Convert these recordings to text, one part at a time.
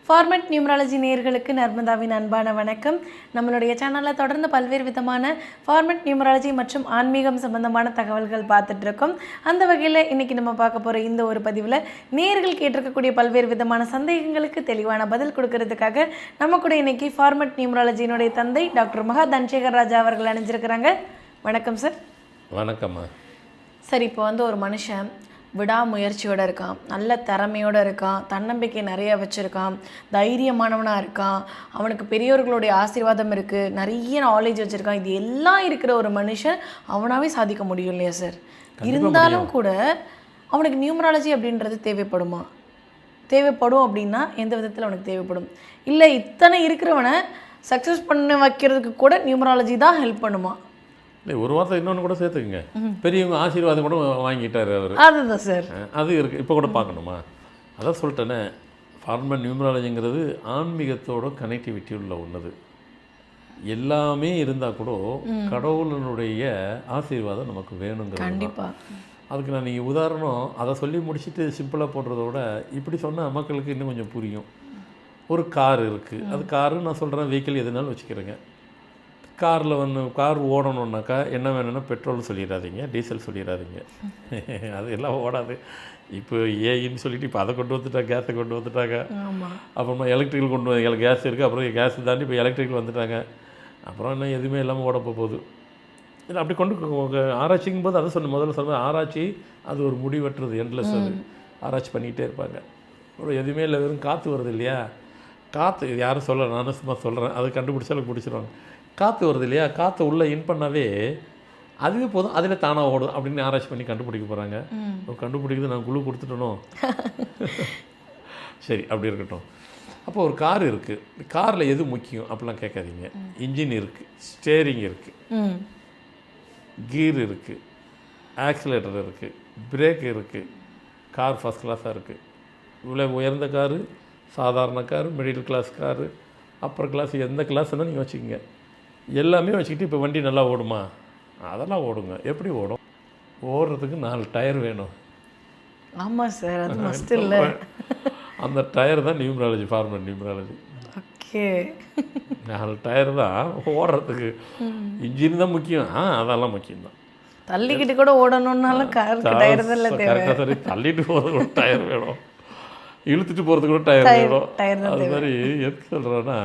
Format numerology நேயர்களுக்கு நர்மதாவின் அன்பான வணக்கம். நம்மளுடைய சேனலில் தொடர்ந்து பல்வேறு விதமான ஃபார்மட் நியூமராலஜி மற்றும் ஆன்மீகம் சம்பந்தமான தகவல்கள் பார்த்துட்ருக்கோம். அந்த வகையில் இன்றைக்கி நம்ம பார்க்க போகிற இந்த ஒரு பதிவில் நேயர்கள் கேட்டிருக்கக்கூடிய பல்வேறு விதமான சந்தேகங்களுக்கு தெளிவான பதில் கொடுக்கறதுக்காக நம்ம கூட இன்றைக்கி ஃபார்மட் நியூமராலஜியினுடைய தந்தை டாக்டர் மகா தனசேகர் ராஜா அவர்கள் அணிஞ்சிருக்கிறாங்க. வணக்கம் சார். வணக்கம்மா. சார், இப்போ ஒரு மனுஷன் விடாமுயற்சியோடு இருக்கான், நல்ல திறமையோடு இருக்கான், தன்னம்பிக்கை நிறைய வச்சுருக்கான், தைரியமானவனாக இருக்கான், அவனுக்கு பெரியோர்களுடைய ஆசீர்வாதம் இருக்குது, நிறைய நாலேஜ் வச்சுருக்கான். இது எல்லாம் இருக்கிற ஒரு மனுஷன் அவனாவே சாதிக்க முடியும் இல்லையா சார்? இருந்தாலும் கூட அவனுக்கு நியூமராலஜி அப்படின்றது தேவைப்படும் அப்படின்னா எந்த விதத்தில் அவனுக்கு தேவைப்படும்? இல்லை இத்தனை இருக்கிறவனை சக்ஸஸ் பண்ண வைக்கிறதுக்கு கூட நியூமராலஜி தான் ஹெல்ப் பண்ணுமா? இல்லை, ஒரு வார்த்தை இன்னொன்று கூட சேர்த்துக்குங்க. பெரியவங்க ஆசீர்வாதம் கூட வாங்கிட்டார் அவர். அதுதான் சார், அது இருக்குது. இப்போ கூட பார்க்கணுமா? அதான் சொல்லிட்டேனே, ஃபார்மட் நியூமராலஜிங்கிறது ஆன்மீகத்தோட கனெக்டிவிட்டி உள்ள ஒன்றுது. எல்லாமே இருந்தால் கூட கடவுளனுடைய ஆசீர்வாதம் நமக்கு வேணுங்கிறது. கண்டிப்பாக. அதுக்கு நான் நீங்கள் உதாரணம் அதை சொல்லி முடிச்சுட்டு சிம்பிளாக போடுறத விட இப்படி சொன்னால் மக்களுக்கு இன்னும் கொஞ்சம் புரியும். ஒரு கார் இருக்குது, அது காரு நான் சொல்கிறேன், வெஹிக்கிள் எதுனாலும் வச்சுக்கிறேங்க. கார் ஓடணுன்னாக்கா என்ன வேணும்னா பெட்ரோல் சொல்லிடாதீங்க, டீசல் சொல்லிடாதீங்க, அது எல்லாம் ஓடாது. இப்போ ஏன்னு சொல்லிட்டு இப்போ அதை கொண்டு வந்துட்டாங்க, கேஸை கொண்டு வந்துட்டாங்க. அப்புறமா எலக்ட்ரிக்கல் கேஸ் இருக்குது, அப்புறம் கேஸ் தாண்டி இப்போ எலக்ட்ரிக்கல் வந்துட்டாங்க. அப்புறம் என்ன எதுவுமே இல்லாமல் ஓட போகுது. இல்லை அப்படி கொண்டு ஆராய்ச்சிங்கும் போது அதை முதல்ல சொன்ன ஆராய்ச்சி அது ஒரு முடிவற்றது, எண்ட்லெஸ். அது ஆராய்ச்சி பண்ணிக்கிட்டே இருப்பாங்க. அப்புறம் எதுவுமே இல்லை, வெறும் காற்று வருது இல்லையா? காற்று யாரும் சொல்ல, நானும் சும்மா சொல்கிறேன், அது கண்டுபிடிச்சாலும் பிடிச்சிருவாங்க. காற்று வருது இல்லையா, காற்று உள்ளே இன் பண்ணாவே அதுவே போதும், அதில் தானாக ஓடும் அப்படின்னு ஆராய்ச்சி பண்ணி கண்டுபிடிக்க போகிறாங்க. கண்டுபிடிக்கிறது நான் குழு கொடுத்துட்டணும். சரி, அப்படி இருக்கட்டும். அப்போ ஒரு கார் இருக்குது, காரில் எது முக்கியம் அப்படிலாம் கேட்காதீங்க. இன்ஜின் இருக்குது, ஸ்டேரிங் இருக்குது, கீர் இருக்குது, ஆக்சிலேட்டர் இருக்குது, பிரேக் இருக்குது. கார் ஃபஸ்ட் கிளாஸாக இருக்குது. இவ்வளோ உயர்ந்த காரு, சாதாரண car, middle class car, upper class, எந்த கிளாஸ்னால் நீங்கள் வச்சுக்கோங்க. எல்லாமே வச்சுக்கிட்டு இப்போ வண்டி நல்லா ஓடுமா? அதெல்லாம் ஓடுங்க. எப்படி ஓடும்? ஓடுறதுக்கு 4 டயர் வேணும். ஆமாம் சார், அது மஸ்ட் இல்லை. அந்த டயர் தான் numerology, format numerology. Okay, 4 tyre தான் ஓடுறதுக்கு. இன்ஜின் தான் முக்கியம், அதெல்லாம் முக்கியம்தான். தள்ளிக்கிட்டு கூட ஓடணுன்னாலும் காருக்கு டயர் தான் இல்லை தேவை. சரி, தள்ளிட்டு போகிறதுக்கு கூட டயர் வேணும், இழுத்துட்டு போகிறதுக்கு கூட டயர் வேணும். அது மாதிரி எதுக்கு சொல்கிறேன்னா,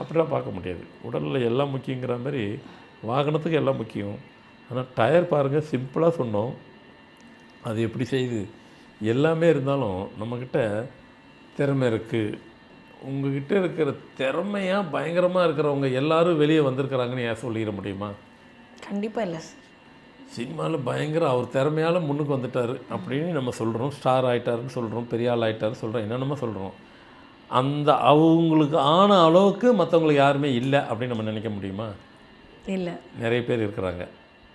அப்படிலாம் பார்க்க முடியாது. உடலில் எல்லாம் முக்கியங்கிற மாதிரி வாகனத்துக்கு எல்லாம் முக்கியம். ஆனால் டயர் பாருங்கள், சிம்பிளாக சொன்னோம், அது எப்படி செய்யுது. எல்லாமே இருந்தாலும் நம்மக்கிட்ட திறமை இருக்குது. உங்கள்கிட்ட இருக்கிற திறமையாக பயங்கரமாக இருக்கிறவங்க எல்லோரும் வெளியே வந்திருக்கிறாங்கன்னு ஏன் சொல்லிட முடியுமா? கண்டிப்பாக இல்லை. சினிமாவில் பயங்கர அவர் திறமையால் முன்னுக்கு வந்துட்டார் அப்படின்னு நம்ம சொல்கிறோம், ஸ்டார் ஆகிட்டாருன்னு சொல்கிறோம், பெரிய ஆள் ஆகிட்டாருன்னு சொல்கிறோம், என்னென்னமோ சொல்கிறோம். அந்த அவங்களுக்கு ஆன அளவுக்கு மற்றவங்களுக்கு யாருமே இல்லை அப்படின்னு நம்ம நினைக்க முடியுமா? இல்லை. நிறைய பேர் இருக்கிறாங்க.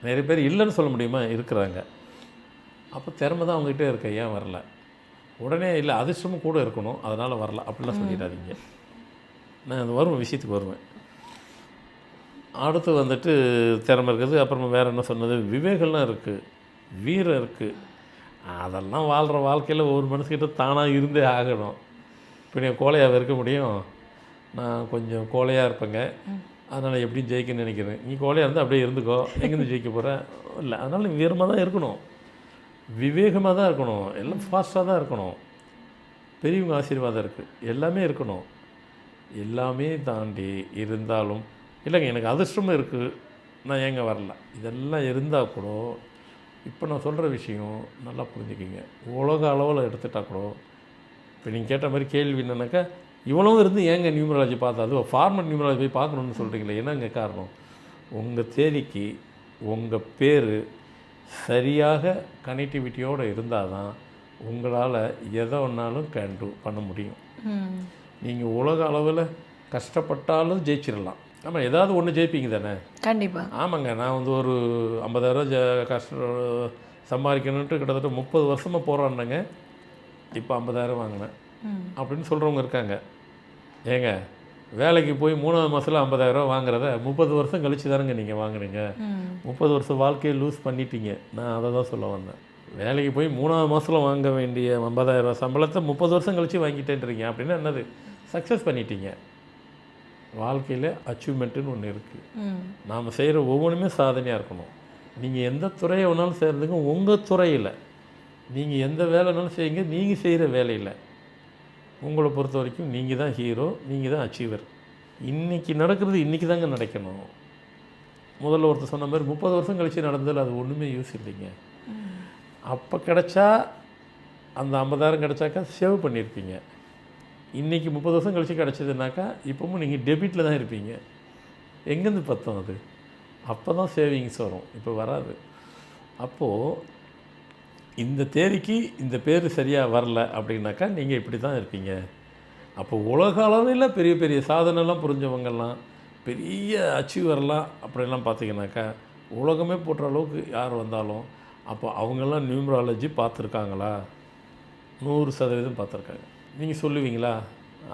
நிறைய பேர் இல்லைன்னு சொல்ல முடியுமா? இருக்கிறாங்க. அப்போ திறமை தான் அவங்ககிட்ட இருக்க, ஏன் வரல? உடனே இல்லை, அதிர்ஷ்டமும் கூட இருக்கணும், அதனால் வரல அப்படிலாம் சொல்லிடாதீங்க. நான் அந்த விஷயத்துக்கு வருவேன். அடுத்து வந்துட்டு திறமை இருக்குது. அப்புறமா வேறு என்ன சொன்னது? விவேகம்லாம் இருக்குது, வீரம் இருக்குது. அதெல்லாம் வாழ்கிற வாழ்க்கையில் ஒவ்வொரு மனுஷக்கிட்ட தானாக இருந்தே ஆகணும். இப்போ நீ கோழையாக இருக்க முடியும்? நான் கொஞ்சம் கோழையாக இருப்பேங்க, அதனால் எப்படியும் ஜெயிக்கணும்னு நினைக்கிறேன். நீ கோழையாக இருந்தால் அப்படியே இருந்துக்கோ, எங்கேருந்து ஜெயிக்க போகிறேன்? இல்லை, அதனால் வீரமாக தான் இருக்கணும், விவேகமாக தான் இருக்கணும், எல்லாம் ஃபாஸ்ட்டாக தான் இருக்கணும். பெரியவங்க ஆசீர்வாதம் இருக்குது, எல்லாமே இருக்கணும். எல்லாமே தாண்டி இருந்தாலும் இல்லைங்க எனக்கு அதிர்ஷ்டமும் இருக்குது, நான் ஏங்க வரல, இதெல்லாம் இருந்தால் கூட இப்போ நான் சொல்கிற விஷயம் நல்லா புரிஞ்சுக்கிங்க. உலக அளவில் எடுத்துட்டால் கூட இப்போ நீங்கள் கேட்ட மாதிரி கேள்வி என்னன்னாக்கா, இவ்வளவும் இருந்து ஏங்க நியூமராலஜி பார்த்தா, அது ஃபார்மட் நியூமராலஜி போய் பார்க்கணுன்னு சொல்கிறீங்களே, என்னங்க காரணம்? உங்கள் தேதிக்கு உங்கள் பேர் சரியாக கனெக்டிவிட்டியோடு இருந்தால் தான் உங்களால் எதை ஒன்றாலும் பண்ண முடியும். நீங்கள் உலக அளவில் கஷ்டப்பட்டாலும் ஜெயிச்சிடலாம். ஆமாம், ஏதாவது ஒன்று ஜெயிப்பீங்க தானே? கண்டிப்பாக. ஆமாங்க, நான் ஒரு 50,000 சம்பாதிக்கணுன்ட்டு கிட்டத்தட்ட 30 வருஷமாக போகிறான்னங்க, இப்போ 50,000 வாங்கினேன் அப்படின்னு சொல்கிறவங்க இருக்காங்க. ஏங்க, வேலைக்கு போய் 3ஆவது மாதத்தில் 50,000 வாங்குறத 30 வருஷம் கழிச்சு தானுங்க நீங்கள் வாங்குறீங்க. 30 வருஷம் வாழ்க்கையை லூஸ் பண்ணிட்டீங்க. நான் அதை தான் சொல்ல வந்தேன். வேலைக்கு போய் 3வது மாதத்தில் வாங்க வேண்டிய 50,000 சம்பளத்தை 30 வருஷம் கழித்து வாங்கிட்டேன்றீங்க அப்படின்னா என்னது? சக்ஸஸ் பண்ணிட்டீங்க. வாழ்க்கையில் அச்சீவ்மெண்ட்டுன்னு ஒன்று இருக்குது. நாம் செய்கிற ஒவ்வொன்றுமே சாதனையாக இருக்கணும். நீங்கள் எந்த துறையை வேணாலும் செய்கிறதுக்கு உங்கள் துறையில் நீங்கள் எந்த வேலைனாலும் செய்யுங்க. நீங்கள் செய்கிற வேலையில் உங்களை பொறுத்த வரைக்கும் நீங்கள் தான் ஹீரோ, நீங்கள் தான் அச்சீவர். இன்றைக்கி நடக்கிறது இன்றைக்கி தாங்க நடக்கணும். முதல்ல ஒருத்தர் சொன்ன மாதிரி 30 வருஷம் கழித்து நடந்ததில் அது ஒன்றுமே யூஸ் இல்லைங்க. அப்போ கிடச்சா அந்த 50,000 கிடச்சாக்கா சேவ் பண்ணியிருப்பீங்க. இன்றைக்கி 30 வருஷம் கழித்து கிடச்சதுனாக்கா இப்போவும் நீங்கள் டெபிட்டில் தான் இருப்பீங்க. எங்கேருந்து பத்தம் அது? அப்போ தான் சேவிங்ஸ் வரும், இப்போ வராது. அப்போது இந்த தேதிக்கு இந்த பேர் சரியாக வரல அப்படின்னாக்கா நீங்கள் இப்படி தான் இருப்பீங்க. அப்போ உலக அளவில் பெரிய பெரிய சாதனைலாம் புரிஞ்சவங்கெல்லாம் பெரிய அச்சீவர்லாம் அப்படிலாம் பார்த்தீங்கன்னாக்கா உலகமே போட்டுற அளவுக்கு யார் வந்தாலும் அப்போ அவங்கெல்லாம் நியூமராலஜி பார்த்துருக்காங்களா? 100% பார்த்துருக்காங்க. நீங்கள் சொல்லுவீங்களா?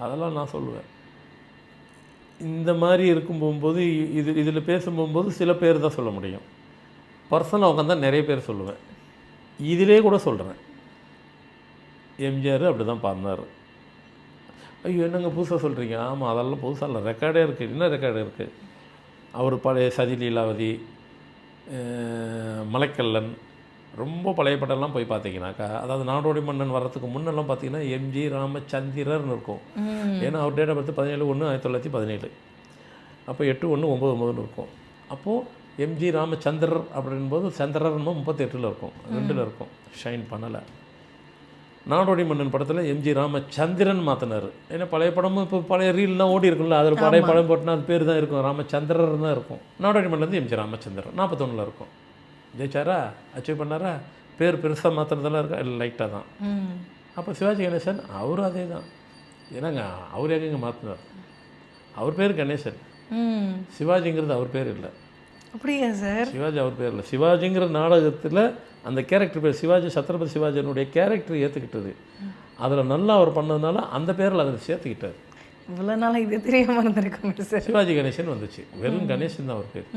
அதெல்லாம் நான் சொல்லுவேன். இந்த மாதிரி இருக்கும் போகும்போது இதில் பேசும்போது சில பேர் தான் சொல்ல முடியும். பர்சனல் அவங்க தான் நிறைய பேர் சொல்லுவேன். இதிலே கூட சொல்கிறேன். எம்ஜிஆர் அப்படி தான் பண்ணார். ஐயோ என்னங்க புதுசாக சொல்கிறீங்க? ஆமாம், அதெல்லாம் புதுசாக இல்லை, ரெக்கார்டே இருக்குது. என்ன ரெக்கார்டு இருக்குது? அவர் பழைய சதி லீலாவதி, மலைக்கல்லன், ரொம்ப பழைய படம்லாம் போய் பார்த்தீங்கன்னாக்கா, அதாவது நாடோடி மன்னன் வர்றதுக்கு முன்னெல்லாம் பார்த்தீங்கன்னா எம்ஜி ராமச்சந்திரர்னு இருக்கும். ஏன்னா அவர் டேட் ஆஃப் பர்த் 17/1/1917. அப்போ 8/1/99 இருக்கும். அப்போது எம்ஜி ராமச்சந்திரர் அப்படின்போது சந்திரர்னு 38 இருக்கும், 2 இருக்கும். ஷைன் பண்ணலை. நாடோடி மன்னன் படத்தில் எம்ஜி ராமச்சந்திரன் மாற்றினார். ஏன்னா பழைய படமும் இப்போ பழைய ரீல்லாம் ஓடி இருக்குல்ல, அதில் பழைய படம் போட்டுனா அது பேர் தான் இருக்கும், ராமச்சந்திரர் தான் இருக்கும். நாடோடி மன்னன் வந்து எம்ஜி ராமச்சந்திரன் 41 இருக்கும். ஜெயிச்சாரா? அச்சீவ் பண்ணாரா? பேர் பெருசாக மாற்றினதெல்லாம் இருக்கா? இல்லை, லைட்டாக தான். அப்போ சிவாஜி கணேசன் அவரும் அதே தான். ஏன்னாங்க அவர் எங்கெங்க மாற்றினார்? அவர் பேர் கணேசன், சிவாஜிங்கிறது அவர் பேர் இல்லை. அப்படியா சார்? சிவாஜி அவர் பேர் இல்லை. சிவாஜிங்கிற நாடகத்தில் அந்த கேரக்டர் பேர் சிவாஜி, சத்ரபதி சிவாஜியினுடைய கேரக்டர் ஏற்றுக்கிட்டது. அதில் நல்லா அவர் பண்ணதுனால அந்த பேரில் அதை சேர்த்துக்கிட்டார். இவ்வளோ நாளாக இது தெரியாமல் இருந்திருக்கோம் சார். சிவாஜி கணேசன் வந்துச்சு. வெறும் கணேசன் தான் அவர் பேர்.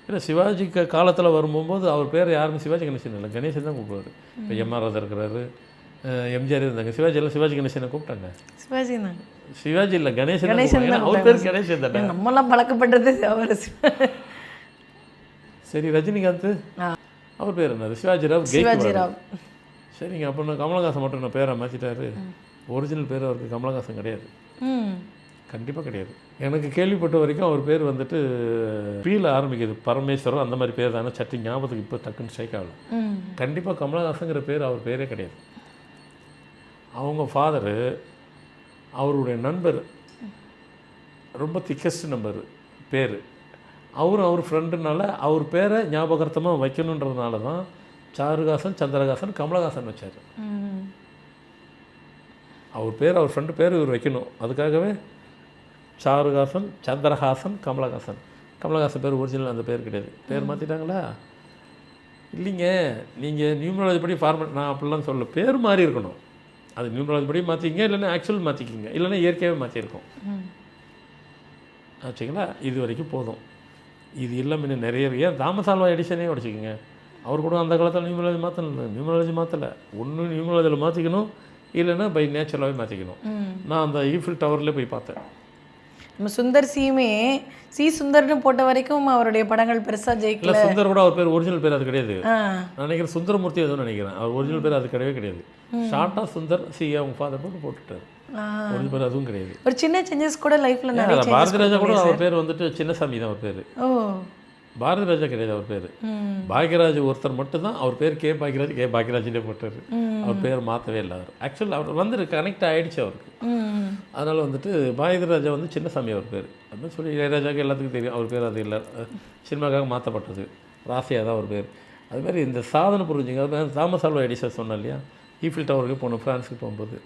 ஏன்னா சிவாஜி காலத்தில் வரும்போது அவர் பேர் யாருமே சிவாஜி கணேசன் இல்லை, கணேசன் தான் கூப்பிடுவார். இப்போ எம்ஆர் ராதா இருக்கிறாரு, எம்ஜிஆர் இருந்தாங்க. சிவாஜி எல்லாம் சிவாஜி கணேசனை கூப்பிட்டாங்க. சிவாஜி தான், சிவாஜி இல்லை, கணேசன். அவர் பேர் கணேசன் தானே. நம்மளாம் பழக்கப்பட்டது அவர். சரி, ரஜினிகாந்த் அவர் பேர் என்னது? சிவாஜிராவ். சரிங்க. அப்போ நான் கமலஹாசன் மட்டும் நான் பேரை மாற்றிட்டாரு. ஒரிஜினல் பேர் அவருக்கு கமலஹாசன் கிடையாது, கண்டிப்பாக கிடையாது. எனக்கு கேள்விப்பட்ட வரைக்கும் அவர் பேர் வந்துட்டு பீல ஆரம்பிக்குது, பரமேஸ்வரன் அந்த மாதிரி பேர் தானே. சட்டி ஞாபகத்துக்கு இப்போ டக்குன்னு ஸ்ட்ரைக் ஆகல. கண்டிப்பாக கமலஹாசங்கிற பேர் அவர் பேரே கிடையாது. அவங்க ஃபாதரு, அவருடைய நண்பர், ரொம்ப திக்கஸ்ட் நம்பர் பேர், அவரும் அவர் ஃப்ரெண்டுனால அவர் பேரை ஞாபகார்த்தமாக வைக்கணுன்றதுனால தான் சாருஹாசன், சந்திரஹாசன், கமலஹாசன் வச்சார். அவர் பேர், அவர் ஃப்ரெண்டு பேர் இவர் வைக்கணும். அதுக்காகவே சாருஹாசன், சந்திரஹாசன், கமலஹாசன். கமலஹாசன் பேர் ஒரிஜினல் அந்த பேர் கிடையாது. பேர் மாற்றிட்டாங்களா? இல்லைங்க, நீங்கள் நியூமராலஜி படி ஃபார்மேட், நான் அப்படிலாம் சொல்ல, பேர் மாறி இருக்கணும். அது நியூமராலஜி படி மாற்றிக்கிங்க, இல்லைன்னா ஆக்சுவல் மாற்றிக்கிங்க, இல்லைன்னா இயற்கையாகவே மாற்றிருக்கோம். ஆச்சுங்களா? இது வரைக்கும் போதும். இது இல்லாமல் இன்னும் நிறைய ஏன் தாமஸ் ஆல்வா எடிசனே உடச்சிக்கோங்க. அவர் கூட அந்த காலத்தில் நியூமராலஜி மாற்றலை. ஒன்று நியூமராலஜியில் மாற்றிக்கணும், இல்லைன்னா பை நேச்சுரலாகவே மாற்றிக்கணும். நான் அந்த ஈஃபில் டவரில் போய் பார்த்தேன். நம்ம சுந்தர் சியுமே சுந்தர்னு போட்ட வரைக்கும் அவருடைய படங்கள் பெருசாக ஜெயிக்கல. சுந்தர் கூட அவர் பேர் ஒரிஜினல் பேர் அது கிடையாது. நான் நினைக்கிறேன் சுந்தரமூர்த்தி எதுவும் நினைக்கிறேன். அவர் ஒரிஜினல் பேர் அது கிடையவே கிடையாது. ஷார்ட்டாக சுந்தர் அவங்க ஃபாதர் போட்டுட்டார். ஒரிஜினல் பேர் அதுவும் கிடையாது. ஒரு சின்ன சேஞ்சஸ் கூட லைஃப்பில் நிறைய. பாரதி ராஜா கூட அவர் பேர் வந்துட்டு சின்னசாமி தான் அவர் பேர். பாரதி ராஜா கிடையாது அவர் பேர். பாக்யராஜ் ஒருத்தர் மட்டும்தான் அவர் பேர் கே பாக்யராஜ்னே போட்டார். அவர் பேர் மாற்றவே இல்லை. அவர் ஆக்சுவல் அவர் வந்து கனெக்ட் ஆகிடுச்சு அவருக்கு. அதனால் வந்துட்டு பாரதி ராஜா வந்து சின்னசாமி அவர் பேர் அப்படின்னு சொல்லி இளையராஜாவுக்கு எல்லாத்துக்கும் தெரியும். அவர் பேர் அது இல்லை, சினிமாக்காக மாற்றப்பட்டது. ராசியாக தான் அவர் பேர். அதுமாதிரி இந்த சாதனை புரிஞ்சுங்க. அது தாமஸ் ஆல்வா எடிசன் சொன்னேன் இல்லையா, ஈஃபில் டவருக்கு போனோம் ஃப்ரான்ஸுக்கு போகும்போது.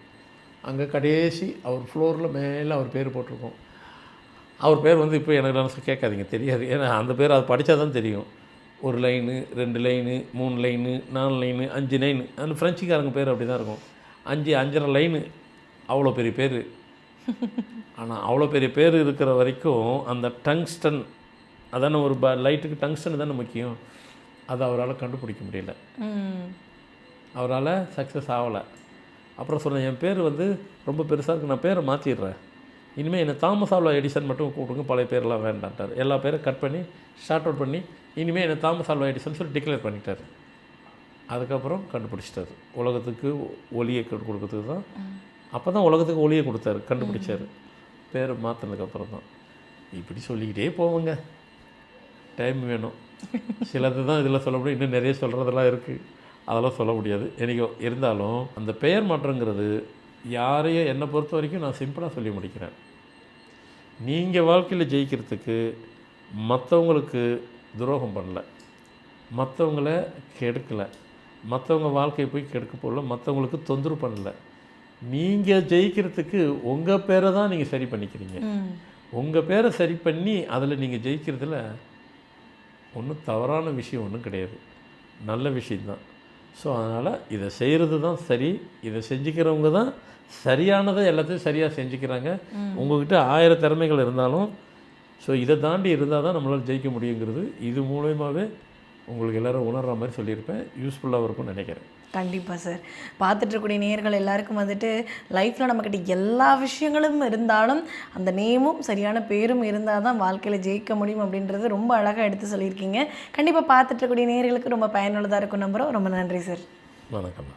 அங்கே கடைசி அவர் ஃப்ளோரில் மேலே அவர் பேர் போட்டிருக்கோம். அவர் பேர் வந்து இப்போ எனக்கு நான் கேட்காதீங்க, தெரியாது. ஏன்னா அந்த பேர் அது படித்தா தான் தெரியும். 1 line, 2 line, 3 line, 4 line, 5 line. அந்த ஃப்ரெஞ்சுக்காரங்க பேர் அப்படி தான் இருக்கும். 5.5 லைனு, அவ்வளோ பெரிய பேர். ஆனால் அவ்வளோ பெரிய பேர் இருக்கிற வரைக்கும் அந்த டங்ஸ்டன், அதான ஒரு லைட்டுக்கு டங்ஸ்டன் தானே முக்கியம். அதை அவரால் கண்டுபிடிக்க முடியல. அவரால் சக்ஸஸ் ஆகலை. அப்புறம் சொன்னேன், என் பேர் வந்து ரொம்ப பெருசாக இருக்குது, நான் பேரை மாற்றிடுறேன், இனிமேல் என்னை தாமஸ் ஆல்வா எடிசன் மட்டும் கூப்பிடுங்க, பழைய பேரெலாம் வேண்டான்ட்டார். எல்லா பேரும் கட் பண்ணி ஷார்ட் அவுட் பண்ணி இனிமேல் என்னை தாமஸ் ஆல்வா எடிசன் சொல்லி டிக்ளேர் பண்ணிட்டார். அதுக்கப்புறம் கண்டுபிடிச்சிட்டார். உலகத்துக்கு ஒளியை கொடுக்கறதுக்கு தான், அப்போ தான் உலகத்துக்கு ஒளியை கொடுத்தாரு, கண்டுபிடிச்சார். பேரை மாற்றினதுக்கப்புறம் தான். இப்படி சொல்லிக்கிட்டே போவோங்க, டைம் வேணும். சிலது தான் இதில் சொல்ல முடியும், இன்னும் நிறைய சொல்கிறதெல்லாம் இருக்குது, அதெல்லாம் சொல்ல முடியாது. எனக்கு இருந்தாலும் அந்த பெயர் மாற்றங்கிறது யாரையும் என்னை பொறுத்த வரைக்கும் நான் சிம்பிளாக சொல்லி முடிக்கிறேன். நீங்கள் வாழ்க்கையில் ஜெயிக்கிறதுக்கு மற்றவங்களுக்கு துரோகம் பண்ணல, மற்றவங்கள கெடுக்கலை, மற்றவங்க வாழ்க்கையை போய் கெடுக்க போடல, மற்றவங்களுக்கு தொந்தரவு பண்ணல. நீங்கள் ஜெயிக்கிறதுக்கு உங்கள் பேரை தான் நீங்கள் சரி பண்ணிக்கிறீங்க. உங்கள் பேரை சரி பண்ணி அதில் நீங்கள் ஜெயிக்கிறதுல ஒன்றும் தவறான விஷயம் ஒன்றும் கிடையாது, நல்ல விஷயந்தான். ஸோ அதனால் இதை செய்கிறது தான் சரி, இதை செஞ்சுக்கிறவங்க தான் சரியானதை எல்லாத்தையும் சரியாக செஞ்சுக்கிறாங்க. உங்கள்கிட்ட 1000 திறமைகள் இருந்தாலும் ஸோ இதை தாண்டி இருந்தால் தான் நம்மளால் ஜெயிக்க முடியுங்கிறது இது மூலயமாவே உங்களுக்கு எல்லோரும் உணர்கிற மாதிரி சொல்லியிருப்பேன். யூஸ்ஃபுல்லாக இருக்கும்னு நினைக்கிறேன். கண்டிப்பாக சார். பார்த்துட்ருக்கூடிய நேயர்கள் எல்லாருக்கும் வந்துட்டு லைஃப்பில் நம்மக்கிட்ட எல்லா விஷயங்களும் இருந்தாலும் அந்த நேமும் சரியான பேரும் இருந்தால் தான் வாழ்க்கையில் ஜெயிக்க முடியும் அப்படின்றது ரொம்ப அழகாக எடுத்து சொல்லியிருக்கீங்க. கண்டிப்பாக பார்த்துட்ருக்கூடிய நேயர்களுக்கு ரொம்ப பயனுள்ளதாக இருக்கும் நம்புகிறோம். ரொம்ப நன்றி சார். வணக்கம்.